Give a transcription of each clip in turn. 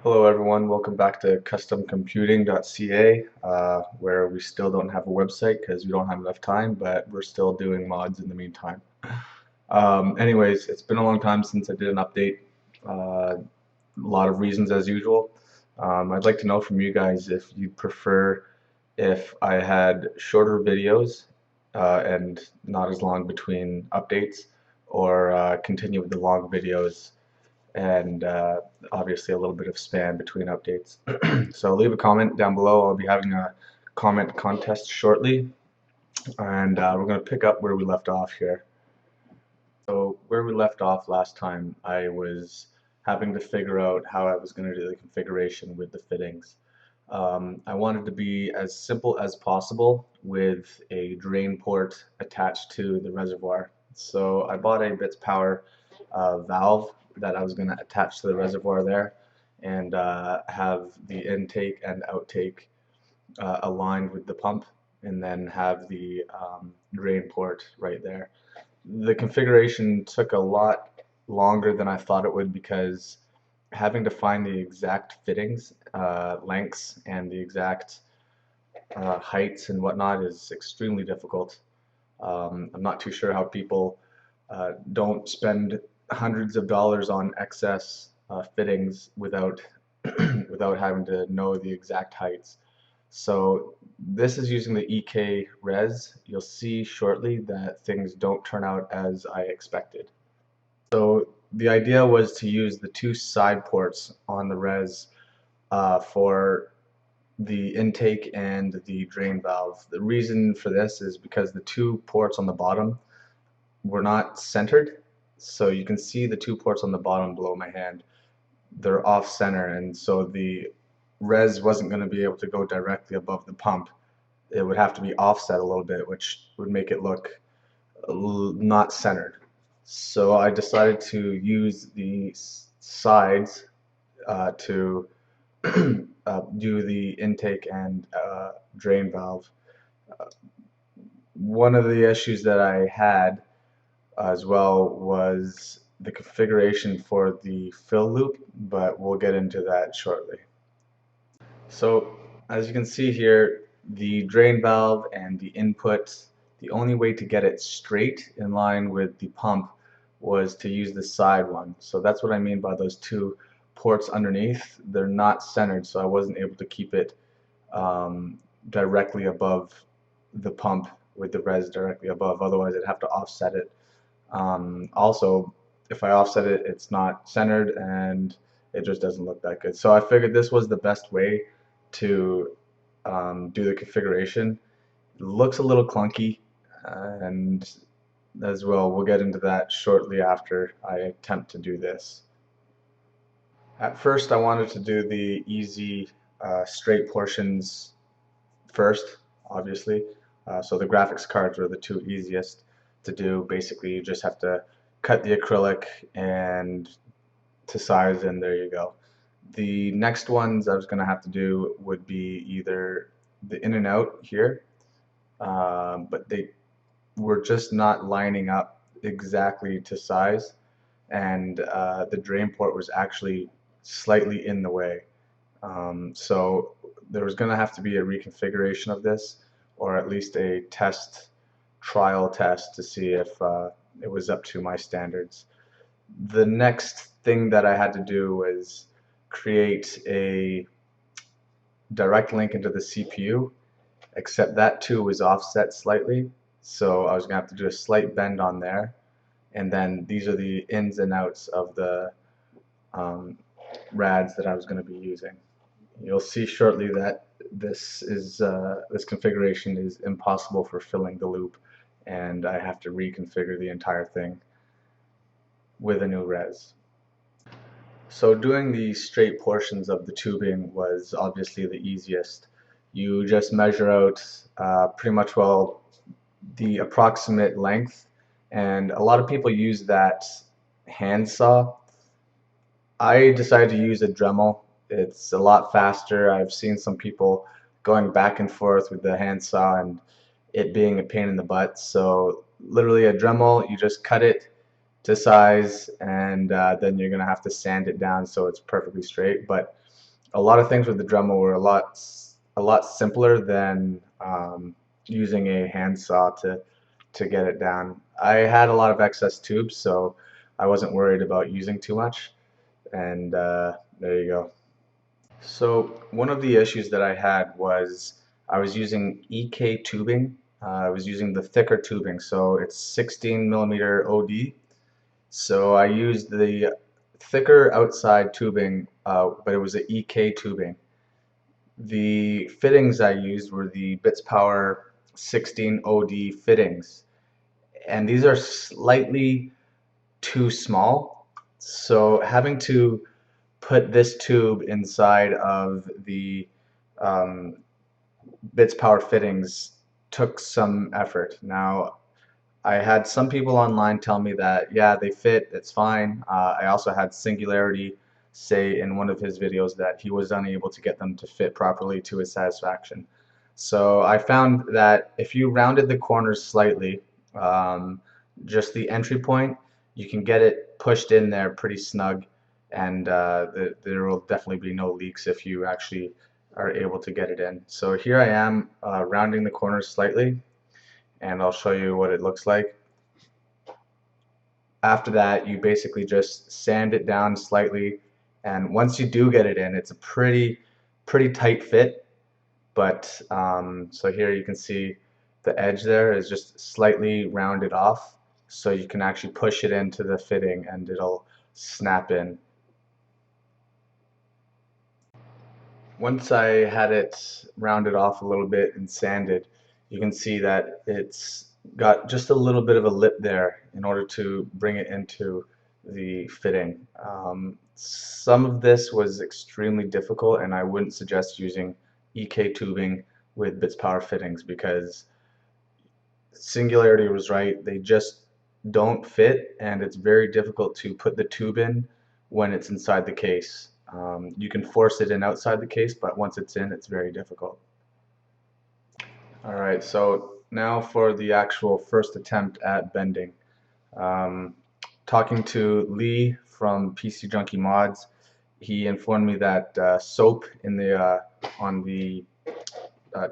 Hello everyone, welcome back to customcomputing.ca, where we still don't have a website because we don't have enough time, but we're still doing mods in the meantime. Anyways, it's been a long time since I did an update. A lot of reasons as usual. I'd like to know from you guys if you prefer if I had shorter videos and not as long between updates, or continue with the long videos and obviously a little bit of span between updates. So leave a comment down below. I'll be having a comment contest shortly, and we're going to pick up where we left off here. So where we left off last time, I was having to figure out how I was going to do the configuration with the fittings. I wanted to be as simple as possible with a drain port attached to the reservoir. So I bought a Bits Power valve that I was going to attach to the reservoir there, and have the intake and outtake aligned with the pump, and then have the drain port right there. The configuration took a lot longer than I thought it would, because having to find the exact fittings, lengths, and the exact heights and whatnot is extremely difficult. I'm not too sure how people don't spend hundreds of dollars on excess fittings without without having to know the exact heights. So this is using the EK res. You'll see shortly that things don't turn out as I expected. So the idea was to use the two side ports on the res for the intake and the drain valve. The reason for this is because the two ports on the bottom were not centered. So you can see the two ports on the bottom below my hand. They're off center, and so the res wasn't going to be able to go directly above the pump. It would have to be offset a little bit, which would make it look not centered. So I decided to use the sides to do the intake and drain valve. One of the issues that I had as well was the configuration for the fill loop, but we'll get into that shortly. So as you can see here, the drain valve and the input, the only way to get it straight in line with the pump was to use the side one. So that's what I mean by those two ports underneath. They're not centered, so I wasn't able to keep it directly above the pump with the res directly above. Otherwise I'd have to offset it. Also, if I offset it, it's not centered and it just doesn't look that good. So I figured this was the best way to do the configuration. It looks a little clunky, and as well, we'll get into that shortly after I attempt to do this. At first, I wanted to do the easy straight portions first, obviously. So the graphics cards were the two easiest to do. Basically, you just have to cut the acrylic and to size, and there you go. The next ones I was going to have to do would be either the in and out here, but they were just not lining up exactly to size, and the drain port was actually slightly in the way. So there was going to have to be a reconfiguration of this, or at least a trial test to see if it was up to my standards. The next thing that I had to do was create a direct link into the CPU, except that too was offset slightly, so I was gonna have to do a slight bend on there, and then these are the ins and outs of the rads that I was going to be using. You'll see shortly that this configuration is impossible for filling the loop, and I have to reconfigure the entire thing with a new res. So doing the straight portions of the tubing was obviously the easiest. You just measure out pretty much the approximate length, and a lot of people use that hand saw. I decided to use a Dremel. It's a lot faster. I've seen some people going back and forth with the hand saw and it being a pain in the butt. So literally a Dremel, you just cut it to size, and then you're gonna have to sand it down so it's perfectly straight. But a lot of things with the Dremel were a lot simpler than using a handsaw to get it down. I had a lot of excess tubes, so I wasn't worried about using too much. And there you go. So one of the issues that I had was I was using EK tubing. I was using the thicker tubing, so it's 16 millimeter OD. So I used the thicker outside tubing, but it was a EK tubing. The fittings I used were the Bits Power 16 OD fittings, and these are slightly too small. So having to put this tube inside of the um, Bits Power fittings took some effort. Now, I had some people online tell me that, yeah, they fit, it's fine. I also had Singularity say in one of his videos that he was unable to get them to fit properly to his satisfaction. So I found that if you rounded the corners slightly, um, just the entry point, you can get it pushed in there pretty snug, and there will definitely be no leaks if you actually are able to get it in. So here I am rounding the corners slightly, and I'll show you what it looks like. After that, you basically just sand it down slightly, and once you do get it in, it's a pretty tight fit. But so here you can see the edge there is just slightly rounded off, so you can actually push it into the fitting and it'll snap in. Once I had it rounded off a little bit and sanded, you can see that it's got just a little bit of a lip there in order to bring it into the fitting. Some of this was extremely difficult, and I wouldn't suggest using EK tubing with Bits Power fittings because Singularity was right. They just don't fit, and it's very difficult to put the tube in when it's inside the case. You can force it in outside the case, but once it's in, it's very difficult. All right, so now for the actual first attempt at bending. Um, Talking to Lee from PC Junkie Mods, he informed me that soap in the on the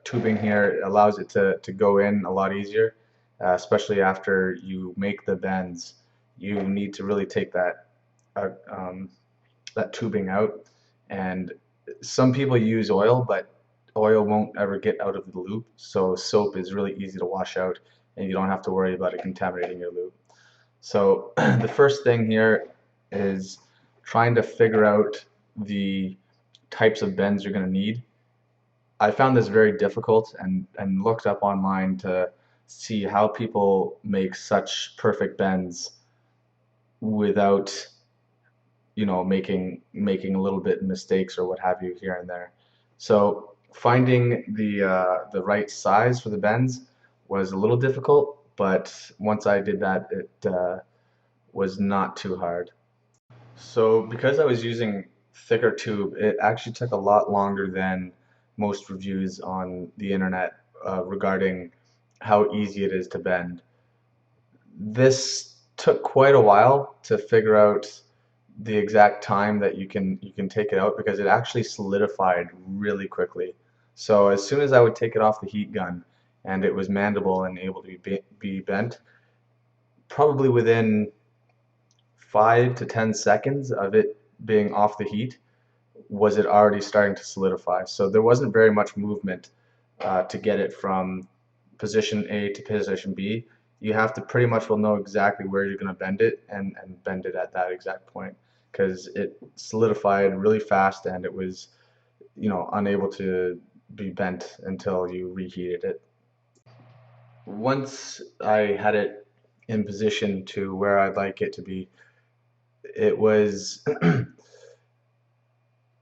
tubing here allows it to go in a lot easier, especially after you make the bends. You need to really take uh, um, that tubing out. And some people use oil, but oil won't ever get out of the loop. So soap is really easy to wash out, and you don't have to worry about it contaminating your loop. So the first thing here is trying to figure out the types of bends you're going to need. I found this very difficult and looked up online to see how people make such perfect bends without making a little bit mistakes or what have you here and there. So finding the right size for the bends was a little difficult, but once I did that, it was not too hard. So because I was using thicker tube, it actually took a lot longer than most reviews on the internet regarding how easy it is to bend. This took quite a while to figure out the exact time that you can take it out because it actually solidified really quickly. So as soon as I would take it off the heat gun and it was mandible and able to be bent, probably within 5 to 10 seconds of it being off the heat, was it already starting to solidify. So there wasn't very much movement to get it from position A to position B. You have to pretty much will know exactly where you're going to bend it and bend it at that exact point because it solidified really fast and it was, unable to be bent until you reheated it. Once I had it in position to where I'd like it to be, it was,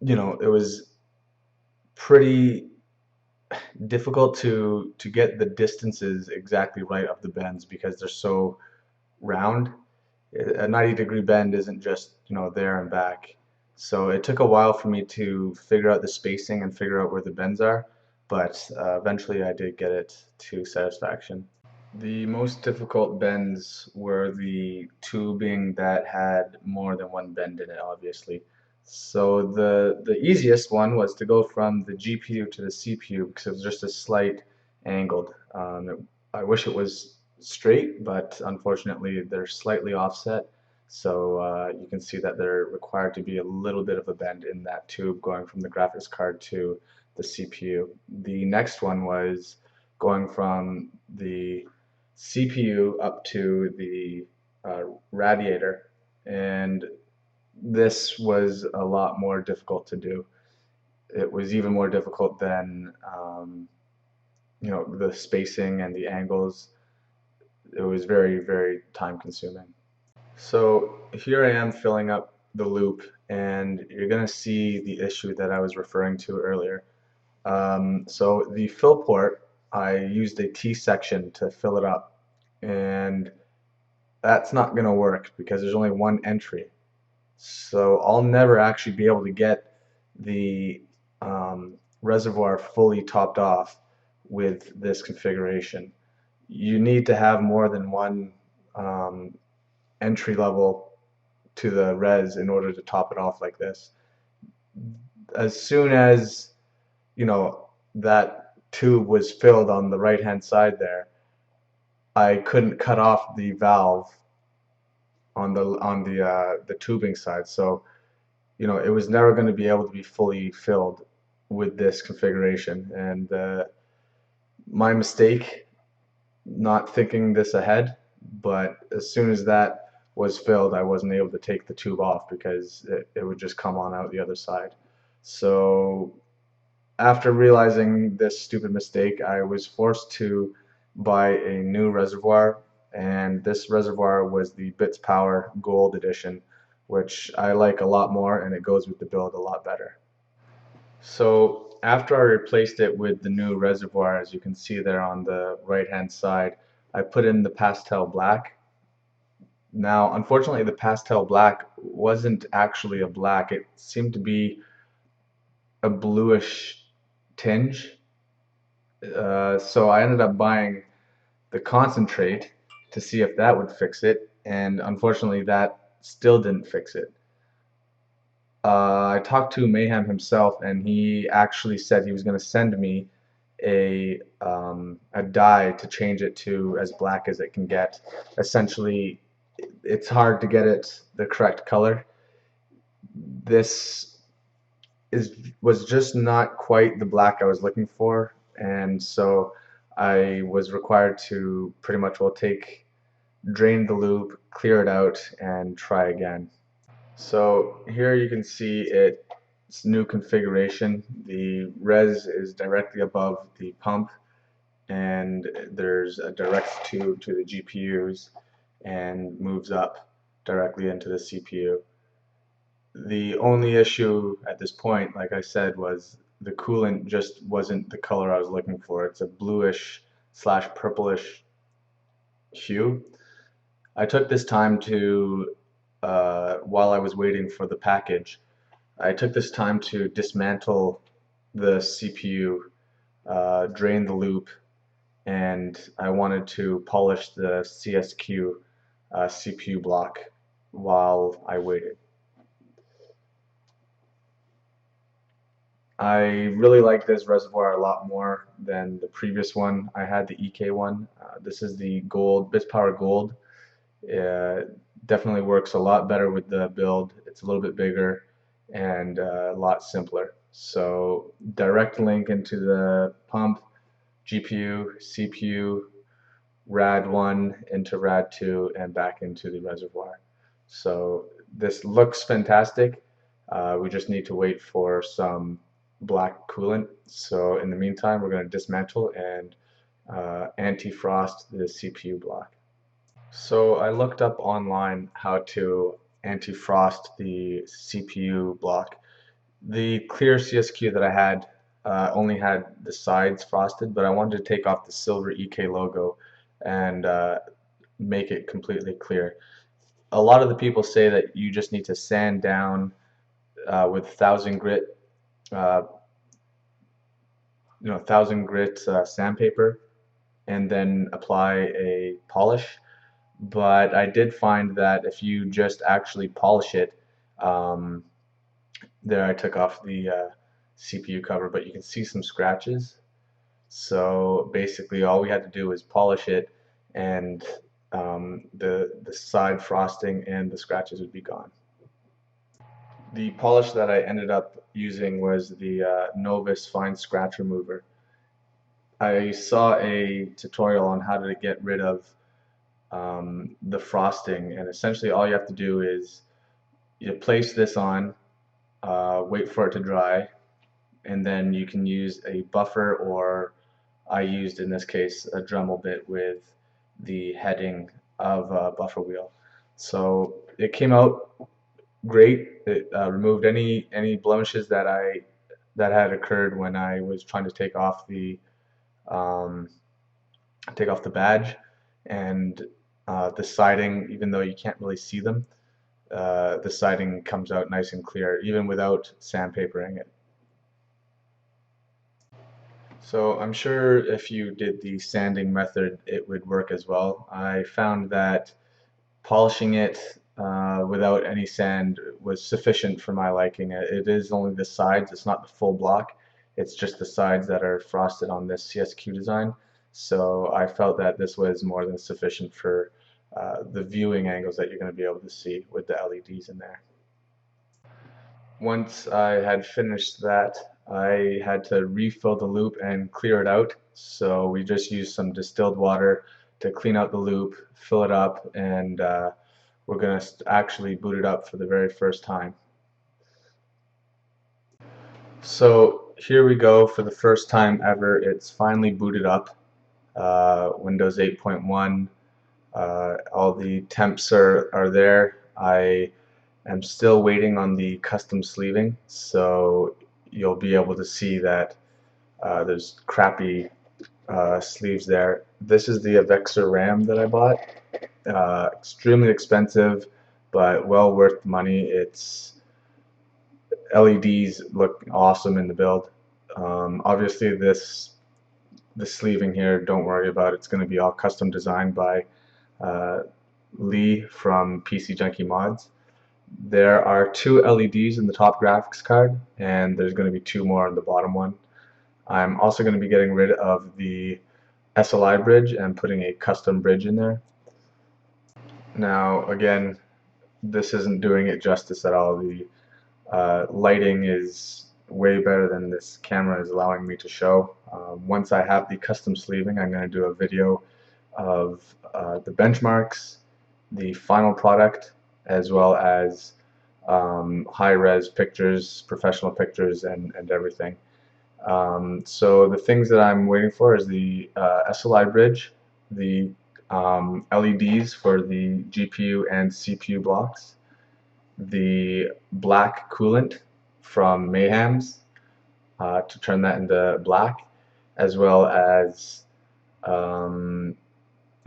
it was pretty difficult to get the distances exactly right of the bends because they're so round. A 90-degree bend isn't just there and back. So it took a while for me to figure out the spacing and figure out where the bends are, but eventually I did get it to satisfaction. The most difficult bends were the tubing that had more than one bend in it, obviously. So the easiest one was to go from the GPU to the CPU because it was just a slight angled. I wish it was straight, but unfortunately they're slightly offset. So you can see that they're required to be a little bit of a bend in that tube going from the graphics card to the CPU. The next one was going from the CPU up to the radiator, and this was a lot more difficult to do. It was even more difficult than the spacing and the angles. It was very, very time consuming. So here I am filling up the loop, and you're going to see the issue that I was referring to earlier. So the fill port, I used a T section to fill it up, and that's not going to work because there's only one entry. So I'll never actually be able to get the reservoir fully topped off with this configuration. You need to have more than one um, entry level to the res in order to top it off like this. As soon as that tube was filled on the right hand side there, I couldn't cut off the valve on the tubing side. So it was never going to be able to be fully filled with this configuration. And my mistake, not thinking this ahead, but as soon as that was filled, I wasn't able to take the tube off because it would just come on out the other side. So after realizing this stupid mistake, I was forced to buy a new reservoir, and this reservoir was the Bits Power Gold Edition, which I like a lot more, and it goes with the build a lot better. So after I replaced it with the new reservoir, as you can see there on the right hand side, I put in the pastel black. Now, unfortunately, the pastel black wasn't actually a black. It seemed to be a bluish tinge. So I ended up buying the concentrate to see if that would fix it, and unfortunately, that still didn't fix it. I talked to Mayhem himself, and he actually said he was going to send me a dye to change it to as black as it can get. Essentially, it's hard to get it the correct color. This was just not quite the black I was looking for, and so I was required to pretty much drain the loop, clear it out, and try again. So here you can see its new configuration. The res is directly above the pump, and there's a direct tube to the GPUs and moves up directly into the CPU. The only issue at this point, like I said, was the coolant just wasn't the color I was looking for. It's a bluish slash purplish hue. I took this time to, while I was waiting for the package, I took this time to dismantle the CPU, drain the loop, and I wanted to polish the CSQ CPU block while I waited. I really like this reservoir a lot more than the previous one. I had the EK one. This is the Gold, BitsPower Gold. Uh, Definitely works a lot better with the build. It's a little bit bigger and a lot simpler. So direct link into the pump, GPU, CPU, RAD1 into RAD2, and back into the reservoir. So this looks fantastic. We just need to wait for some black coolant. So in the meantime, we're going to dismantle and anti-frost the CPU block. So I looked up online how to anti-frost the CPU block. The clear CSQ that I had only had the sides frosted, but I wanted to take off the silver EK logo and make it completely clear. A lot of the people say that you just need to sand down with 1000 grit, uh, 1000 grit sandpaper, and then apply a polish. But I did find that if you just actually polish it, um, There I took off the CPU cover, but you can see some scratches. So basically all we had to do was polish it, and the side frosting and the scratches would be gone. The polish that I ended up using was the Novus Fine Scratch Remover. I saw a tutorial on how to get rid of the frosting, and essentially all you have to do is you place this on, wait for it to dry, and then you can use a buffer, or I used in this case a Dremel bit with the heading of a buffer wheel. So it came out great. It removed any blemishes that had occurred when I was trying to um, take off the badge, and the siding, even though you can't really see them, the siding comes out nice and clear even without sandpapering it. So I'm sure if you did the sanding method, it would work as well. I found that polishing it without any sand was sufficient for my liking. It is only the sides, it's not the full block. It's just the sides that are frosted on this CSQ design. So I felt that this was more than sufficient for the viewing angles that you're going to be able to see with the LEDs in there. Once I had finished that, I had to refill the loop and clear it out. So we just used some distilled water to clean out the loop, fill it up, and we're going to actually boot it up for the very first time. So here we go. For the first time ever, it's finally booted up. Windows 8.1, all the temps are there. I'm still waiting on the custom sleeving, so you'll be able to see that there's crappy sleeves there. This is the Avexor RAM that I bought. Extremely expensive, but well worth the money. It's LEDs look awesome in the build. Obviously, the sleeving here, don't worry about it. It's going to be all custom designed by uh, Lee from PC Junkie Mods. There are two LEDs in the top graphics card, and there's going to be two more on the bottom one. I'm also going to be getting rid of the SLI bridge and putting a custom bridge in there. Now, again, this isn't doing it justice at all. The lighting is way better than this camera is allowing me to show. Once I have the custom sleeving, I'm going to do a video of the benchmarks, the final product, as well as high-res pictures, professional pictures, and everything. So the things that I'm waiting for is the SLI bridge, the LEDs for the GPU and CPU blocks, the black coolant from Mayhem's to turn that into black, as well as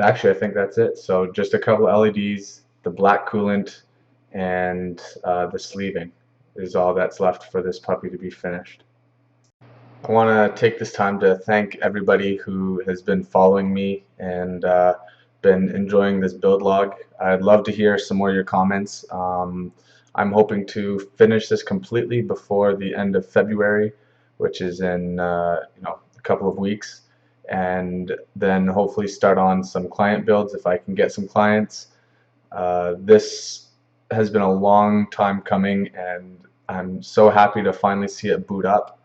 actually I think that's it. So just a couple LEDs, the black coolant, and the sleeving is all that's left for this puppy to be finished. I want to take this time to thank everybody who has been following me and been enjoying this build log. I'd love to hear some more of your comments. I'm hoping to finish this completely before the end of February, which is in a couple of weeks, and then hopefully start on some client builds if I can get some clients. This has been a long time coming, and I'm so happy to finally see it boot up.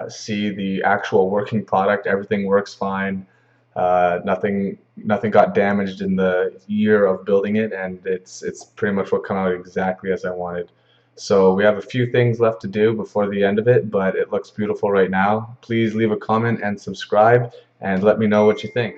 See the actual working product. Everything works fine. Nothing got damaged in the year of building it, and it's pretty much what came out exactly as I wanted. So we have a few things left to do before the end of it, but it looks beautiful right now. Please leave a comment and subscribe, and let me know what you think.